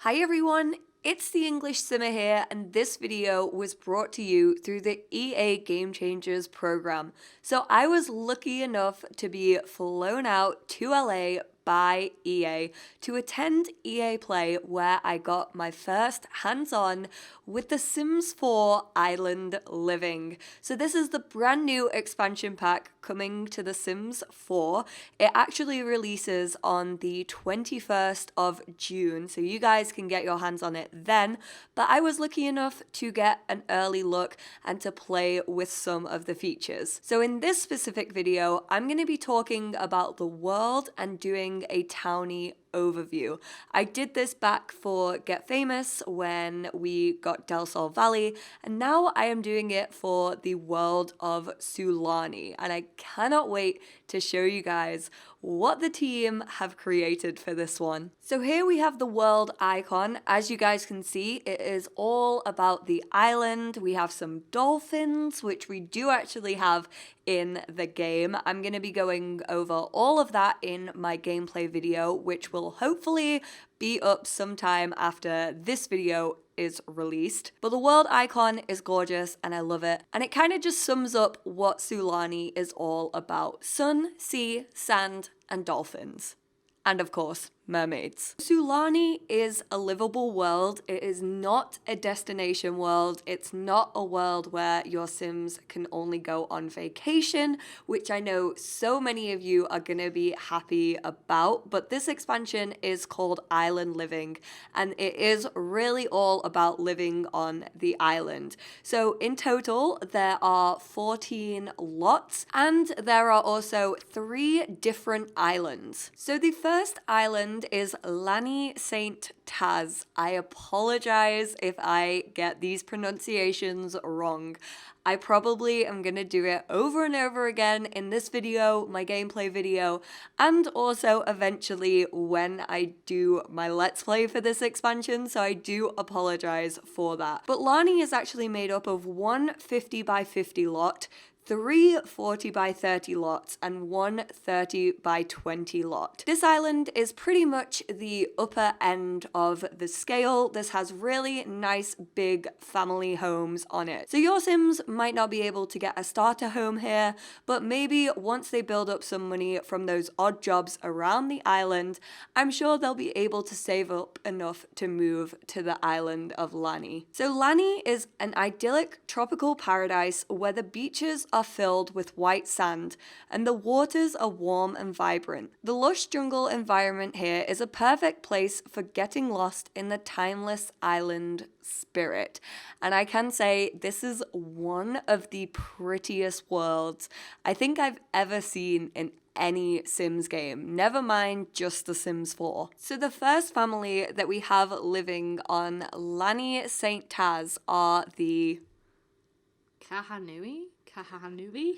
Hi everyone, it's the English Simmer here, and this video was brought to you through the EA Game Changers program. So I was lucky enough to be flown out to LA by EA to attend EA Play, where I got my first hands-on with The Sims 4 Island Living. So this is the brand new expansion pack coming to The Sims 4. It actually releases on the 21st of June, so you guys can get your hands on it then, but I was lucky enough to get an early look and to play with some of the features. So in this specific video, I'm going to be talking about the world and doing a townie overview. I did this back for Get Famous when we got Del Sol Valley, and now I am doing it for the world of Sulani, and I cannot wait to show you guys what the team have created for this one. So here we have the world icon. As you guys can see, it is all about the island. We have some dolphins, which we do actually have in the game. I'm going to be going over all of that in my gameplay video, which will hopefully be up sometime after this video is released. But the world icon is gorgeous and I love it. And it kind of just sums up what Sulani is all about. Sun, sea, sand, and dolphins. And of course, mermaids. Sulani is a livable world. It is not a destination world. It's not a world where your Sims can only go on vacation, which I know so many of you are going to be happy about. But this expansion is called Island Living, and it is really all about living on the island. So in total, there are 14 lots, and there are also 3 different islands. So the first island is Lani Saint Taz. I apologize if I get these pronunciations wrong. I probably am going to do it over and over again in this video, my gameplay video, and also eventually when I do my Let's Play for this expansion, so I do apologize for that. But Lani is actually made up of one 50 by 50 lot, 3 40 by 30 lots, and 1 30 by 20 lot. This island is pretty much the upper end of the scale. This has really nice big family homes on it. So your Sims might not be able to get a starter home here, but maybe once they build up some money from those odd jobs around the island, I'm sure they'll be able to save up enough to move to the island of Lani. So Lani is an idyllic tropical paradise where the beaches are filled with white sand and the waters are warm and vibrant. The lush jungle environment here is a perfect place for getting lost in the timeless island spirit. And I can say this is one of the prettiest worlds I think I've ever seen in any Sims game, never mind just The Sims 4. So the first family that we have living on Lani Saint Taz are the Kahanui?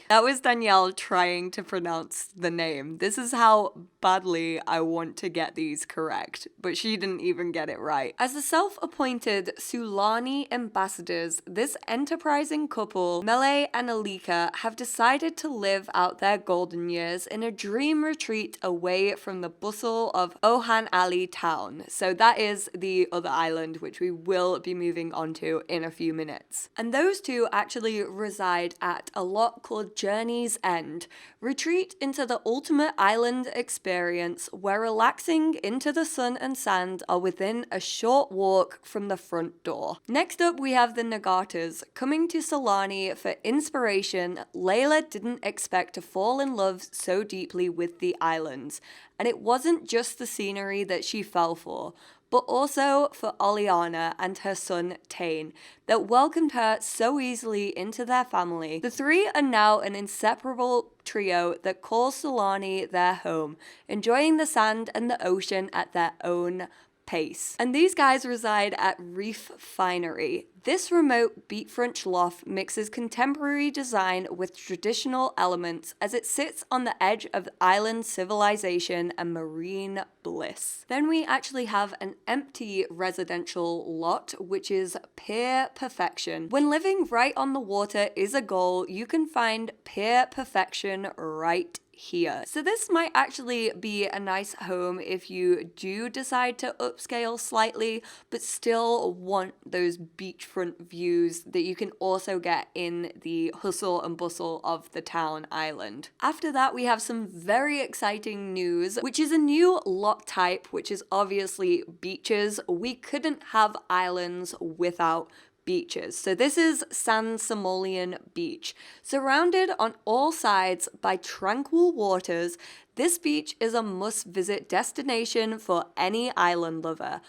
That was Danielle trying to pronounce the name. This is how badly I want to get these correct, but she didn't even get it right. As the self-appointed Sulani ambassadors, this enterprising couple, Mele and Alika, have decided to live out their golden years in a dream retreat away from the bustle of Ohan Ali town. So that is the other island, which we will be moving on to in a few minutes. And those two actually reside at a lot called Journey's End. Retreat into the ultimate island experience where relaxing into the sun and sand are within a short walk from the front door. Next up, we have the Nagatas. Coming to Sulani for inspiration, Layla didn't expect to fall in love so deeply with the islands. And it wasn't just the scenery that she fell for, but also for Oliana and her son Tane, that welcomed her so easily into their family. The three are now an inseparable trio that calls Sulani their home, enjoying the sand and the ocean at their own pace. And these guys reside at Reef Finery. This remote beachfront loft mixes contemporary design with traditional elements as it sits on the edge of island civilization and marine bliss. Then we actually have an empty residential lot, which is pier perfection. When living right on the water is a goal, you can find pier perfection right here. So this might actually be a nice home if you do decide to upscale slightly, but still want those beachfront views that you can also get in the hustle and bustle of the town island. After that, we have some very exciting news, which is a new lot type, which is obviously beaches. We couldn't have islands without beaches. So this is San Simonian Beach. Surrounded on all sides by tranquil waters, this beach is a must-visit destination for any island lover.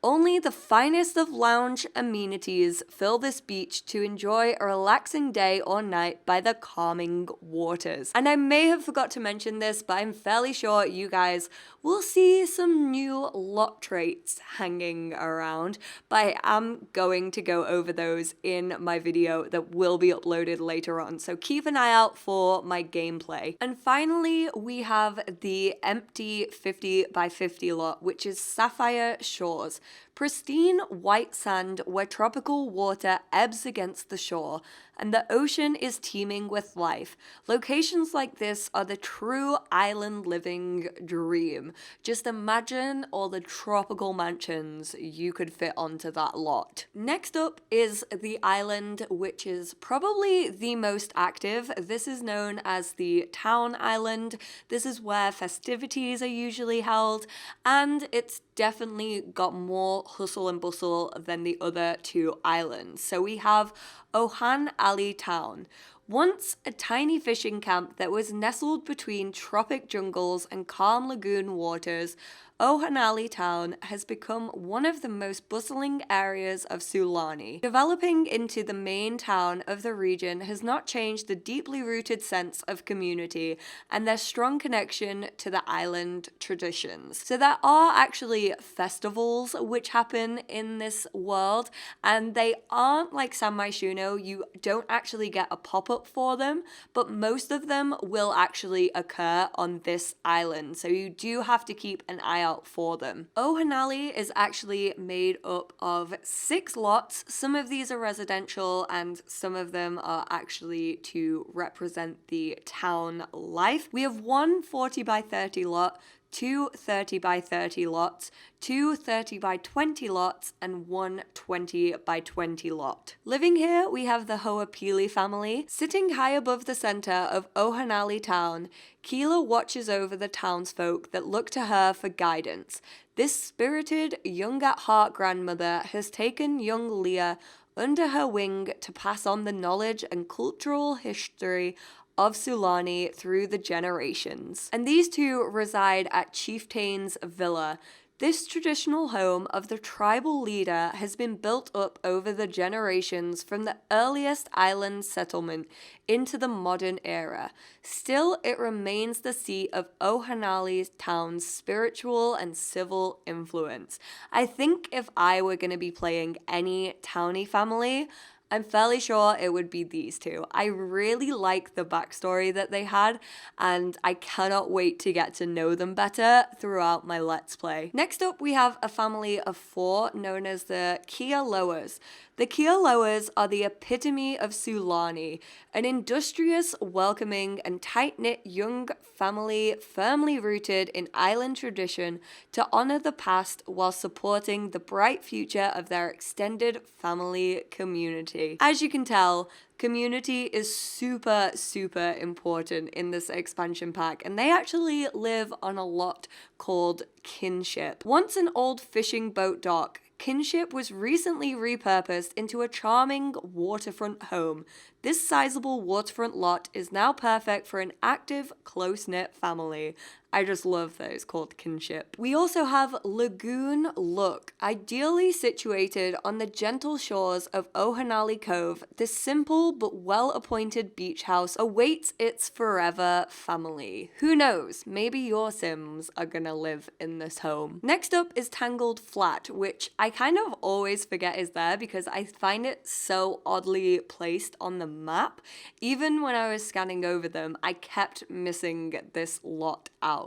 Only the finest of lounge amenities fill this beach to enjoy a relaxing day or night by the calming waters. And I may have forgot to mention this, but I'm fairly sure you guys will see some new lot traits hanging around, but I am going to go over those in my video that will be uploaded later on, so keep an eye out for my gameplay. And finally, we have the empty 50 by 50 lot, which is Sapphire Shores. Pristine white sand where tropical water ebbs against the shore, and the ocean is teeming with life. Locations like this are the true island living dream. Just imagine all the tropical mansions you could fit onto that lot. Next up is the island, which is probably the most active. This is known as the Town Island. This is where festivities are usually held, and it's definitely got more hustle and bustle than the other two islands. So we have Ohan Ali Town. Once a tiny fishing camp that was nestled between tropic jungles and calm lagoon waters, Ohanali Town has become one of the most bustling areas of Sulani. Developing into the main town of the region has not changed the deeply rooted sense of community and their strong connection to the island traditions. So there are actually festivals which happen in this world, and they aren't like San Myshuno. You don't actually get a pop-up for them, but most of them will actually occur on this island, so you do have to keep an eye out for them. Ohanali is actually made up of 6 lots. Some of these are residential and some of them are actually to represent the town life. We have one 40 by 30 lot, 2 30 by 30 lots, 2 30 by 20 lots, and 1 20 by 20 lot. Living here, we have the Hoapili family. Sitting high above the center of Ohanali town, Keela watches over the townsfolk that look to her for guidance. This spirited, young at heart grandmother has taken young Leah under her wing to pass on the knowledge and cultural history of Sulani through the generations. And these two reside at Chieftain's Villa. This traditional home of the tribal leader has been built up over the generations from the earliest island settlement into the modern era. Still, it remains the seat of Ohanali town's spiritual and civil influence. I think if I were going to be playing any townie family, I'm fairly sure it would be these two. I really like the backstory that they had, and I cannot wait to get to know them better throughout my Let's Play. Next up, we have a family of 4 known as the Keylight. The Keylight are the epitome of Sulani, an industrious, welcoming, and tight-knit young family firmly rooted in island tradition to honor the past while supporting the bright future of their extended family community. As you can tell, community is super, super important in this expansion pack, and they actually live on a lot called Kinship. Once an old fishing boat dock, Kinship was recently repurposed into a charming waterfront home. This sizable waterfront lot is now perfect for an active, close-knit family. I just love those called Kinship. We also have Lagoon Look. Ideally situated on the gentle shores of Ohanali Cove, this simple but well-appointed beach house awaits its forever family. Who knows, maybe your Sims are gonna live in this home. Next up is Tangled Flat, which I kind of always forget is there because I find it so oddly placed on the map. Even when I was scanning over them, I kept missing this lot out.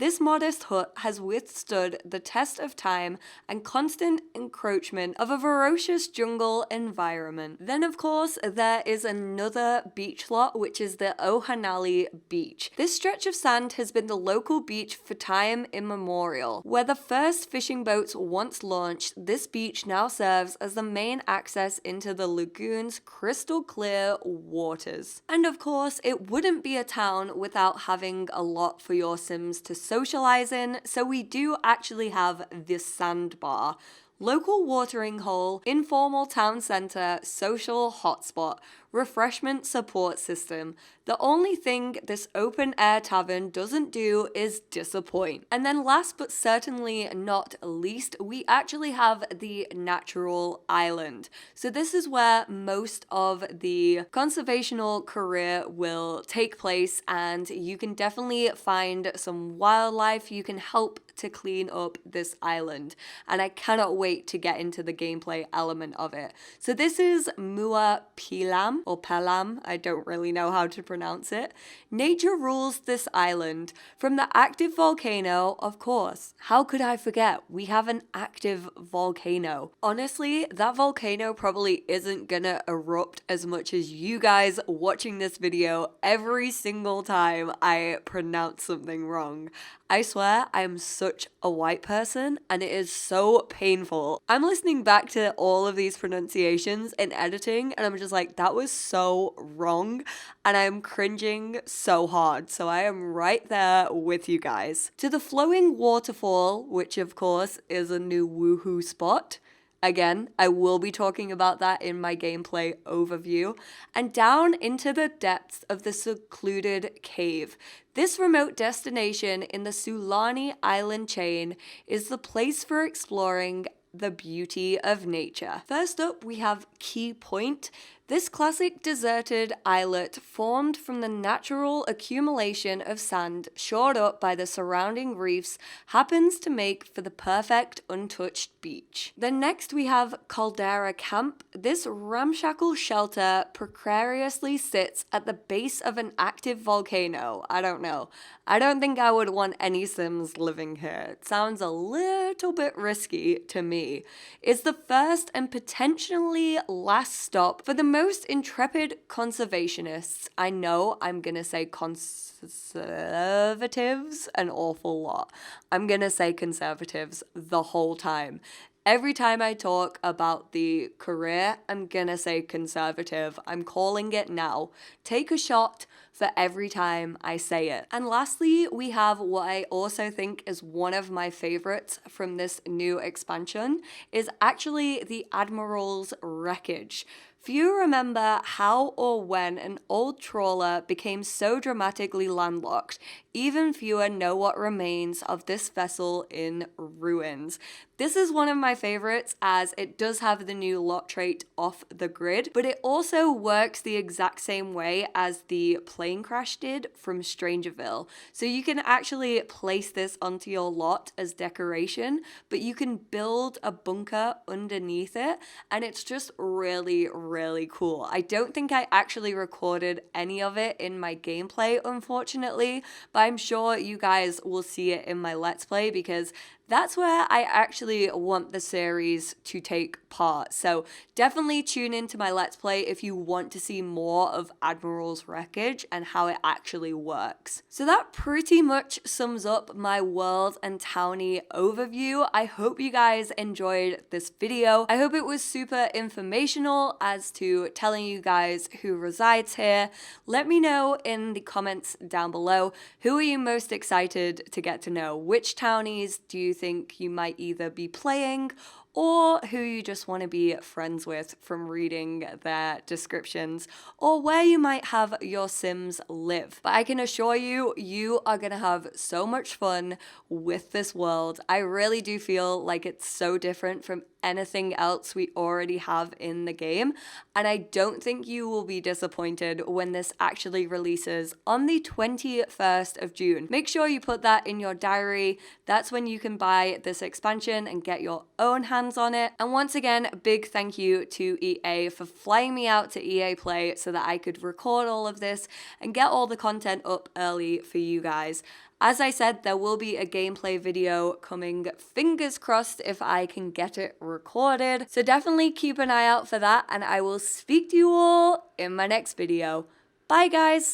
This modest hut has withstood the test of time and constant encroachment of a ferocious jungle environment. Then, of course, there is another beach lot, which is the Ohanali Beach. This stretch of sand has been the local beach for time immemorial. Where the first fishing boats once launched, this beach now serves as the main access into the lagoon's crystal clear waters. And of course, it wouldn't be a town without having a lot for your Sims to socialize in, so we do actually have this sandbar. Local watering hole, informal town center, social hotspot, refreshment support system. The only thing this open air tavern doesn't do is disappoint. And then last but certainly not least, we actually have the natural island. So this is where most of the conservational career will take place, and you can definitely find some wildlife. You can help to clean up this island, and I cannot wait to get into the gameplay element of it. So this is Mua Pilam, or Pelam, I don't really know how to pronounce it. Nature rules this island. From the active volcano, of course, how could I forget? We have an active volcano. Honestly, that volcano probably isn't gonna erupt as much as you guys watching this video every single time I pronounce something wrong. I swear I am such a white person and it is so painful. I'm listening back to all of these pronunciations in editing and I'm just like, that was so wrong, and I'm cringing so hard. So I am right there with you guys. To the flowing waterfall, which of course is a new woohoo spot. Again, I will be talking about that in my gameplay overview. And down into the depths of the secluded cave. This remote destination in the Sulani island chain is the place for exploring the beauty of nature. First up, we have Key Point. This classic deserted islet formed from the natural accumulation of sand shored up by the surrounding reefs happens to make for the perfect untouched beach. Then next we have Caldera Camp. This ramshackle shelter precariously sits at the base of an active volcano. I don't know. I don't think I would want any Sims living here. It sounds a little bit risky to me. It's the first and potentially last stop for the most intrepid conservationists. I know I'm gonna say conservatives an awful lot. I'm gonna say conservatives the whole time. Every time I talk about the career, I'm gonna say conservative. I'm calling it now. Take a shot for every time I say it. And lastly, we have what I also think is one of my favorites from this new expansion, is actually the Admiral's Wreckage. Few remember how or when an old trawler became so dramatically landlocked. Even fewer know what remains of this vessel in ruins. This is one of my favorites as it does have the new lot trait off the grid, but it also works the exact same way as the plane crash did from Strangerville. So you can actually place this onto your lot as decoration, but you can build a bunker underneath it, and it's just really, really cool. I don't think I actually recorded any of it in my gameplay, unfortunately, but I'm sure you guys will see it in my Let's Play because that's where I actually want the series to take part. So definitely tune into my Let's Play if you want to see more of Admiral's Wreckage and how it actually works. So that pretty much sums up my world and townie overview. I hope you guys enjoyed this video. I hope it was super informational as to telling you guys who resides here. Let me know in the comments down below, who are you most excited to get to know? Which townies do you think you might either be playing or who you just want to be friends with from reading their descriptions, or where you might have your Sims live. But I can assure you, you are going to have so much fun with this world. I really do feel like it's so different from anything else we already have in the game, and I don't think you will be disappointed when this actually releases on the 21st of June. Make sure you put that in your diary. That's when you can buy this expansion and get your own hands on it. And once again, a big thank you to EA for flying me out to EA Play so that I could record all of this and get all the content up early for you guys. As I said, there will be a gameplay video coming, fingers crossed if I can get it recorded. So definitely keep an eye out for that, and I will speak to you all in my next video. Bye guys!